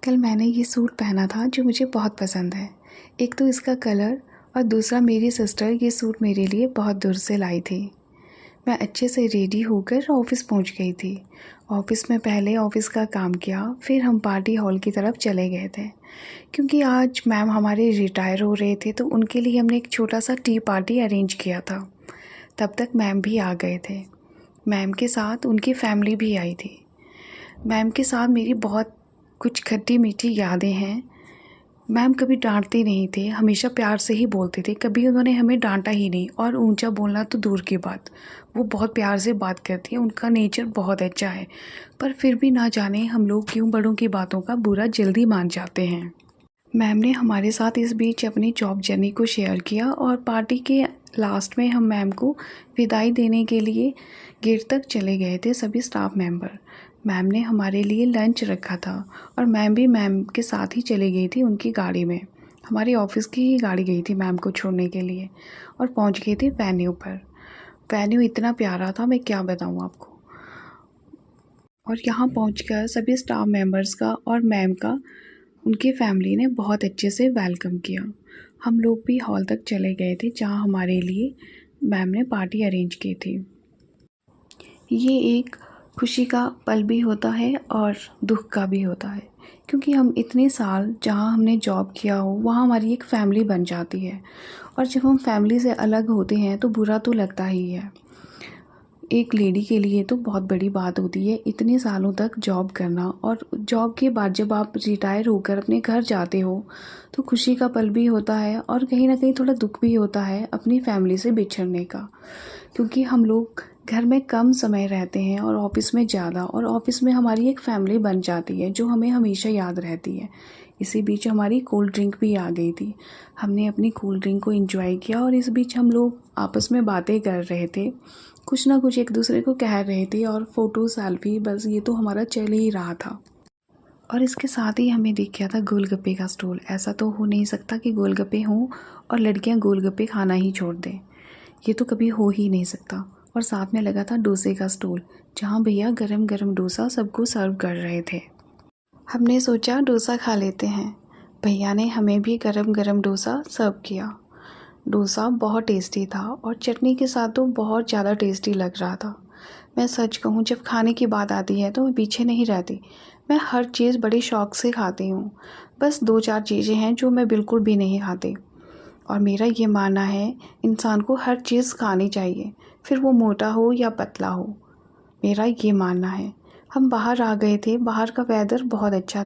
कल मैंने ये सूट पहना था जो मुझे बहुत पसंद है। एक तो इसका कलर और दूसरा मेरी सिस्टर ये सूट मेरे लिए बहुत दूर से लाई थी। मैं अच्छे से रेडी होकर ऑफ़िस पहुंच गई थी। ऑफ़िस में पहले ऑफ़िस का काम किया, फिर हम पार्टी हॉल की तरफ चले गए थे क्योंकि आज मैम हमारे रिटायर हो रहे थे, तो उनके लिए हमने एक छोटा सा टी पार्टी अरेंज किया था। तब तक मैम भी आ गए थे। मैम के साथ उनकी फैमिली भी आई थी। मैम के साथ मेरी बहुत कुछ खट्टी मीठी यादें हैं। मैम कभी डांटते नहीं थे, हमेशा प्यार से ही बोलते थे। कभी उन्होंने हमें डांटा ही नहीं, और ऊंचा बोलना तो दूर की बात। वो बहुत प्यार से बात करती हैं, उनका नेचर बहुत अच्छा है। पर फिर भी ना जाने हम लोग क्यों बड़ों की बातों का बुरा जल्दी मान जाते हैं। मैम ने हमारे साथ इस बीच अपनी जॉब जर्नी को शेयर किया, और पार्टी के लास्ट में हम मैम को विदाई देने के लिए गेट तक चले गए थे सभी स्टाफ मेंबर। मैम ने हमारे लिए लंच रखा था, और मैम भी मैम के साथ ही चली गई थी उनकी गाड़ी में। हमारी ऑफिस की ही गाड़ी गई थी मैम को छोड़ने के लिए, और पहुंच गई थी वेन्यू पर। वेन्यू इतना प्यारा था, मैं क्या बताऊं आपको। और यहाँ पहुंचकर सभी स्टाफ मेंबर्स का और मैम का उनकी फैमिली ने बहुत अच्छे से वेलकम किया। हम लोग भी हॉल तक चले गए थे जहाँ हमारे लिए मैम ने पार्टी अरेंज की थी। ये एक खुशी का पल भी होता है और दुख का भी होता है, क्योंकि हम इतने साल जहाँ हमने जॉब किया हो वहाँ हमारी एक फ़ैमिली बन जाती है, और जब हम फैमिली से अलग होते हैं तो बुरा तो लगता ही है। एक लेडी के लिए तो बहुत बड़ी बात होती है इतने सालों तक जॉब करना, और जॉब के बाद जब आप रिटायर होकर अपने घर जाते हो तो खुशी का पल भी होता है, और कहीं ना कहीं थोड़ा दुख भी होता है अपनी फैमिली से बिछड़ने का। क्योंकि हम लोग घर में कम समय रहते हैं और ऑफिस में ज़्यादा, और ऑफिस में हमारी एक फ़ैमिली बन जाती है जो हमें हमेशा याद रहती है। इसी बीच हमारी कोल्ड ड्रिंक भी आ गई थी। हमने अपनी कोल्ड ड्रिंक को एंजॉय किया, और इस बीच हम लोग आपस में बातें कर रहे थे, कुछ ना कुछ एक दूसरे को कह रहे थे, और फ़ोटो सेल्फी बस ये तो हमारा चल ही रहा था। और इसके साथ ही हमें दिख गया था गोलगप्पे का स्टॉल। ऐसा तो हो नहीं सकता कि गोलगप्पे हों और लड़कियां गोलगप्पे खाना ही छोड़ दें, ये तो कभी हो ही नहीं सकता। और साथ में लगा था डोसे का स्टॉल, जहां भैया गरम गरम डोसा सबको सर्व कर रहे थे। हमने सोचा डोसा खा लेते हैं। भैया ने हमें भी गरम गरम डोसा सर्व किया। डोसा बहुत टेस्टी था, और चटनी के साथ तो बहुत ज़्यादा टेस्टी लग रहा था। मैं सच कहूँ, जब खाने की बात आती है तो मैं पीछे नहीं रहती। मैं हर चीज़ बड़े शौक़ से खाती हूँ। बस 2-4 चीज़ें हैं जो मैं बिल्कुल भी नहीं खाती, और मेरा ये मानना है इंसान को हर चीज़ खानी चाहिए, फिर वो मोटा हो या पतला हो। मेरा ये मानना है। हम बाहर आ गए थे, बाहर का वेदर बहुत अच्छा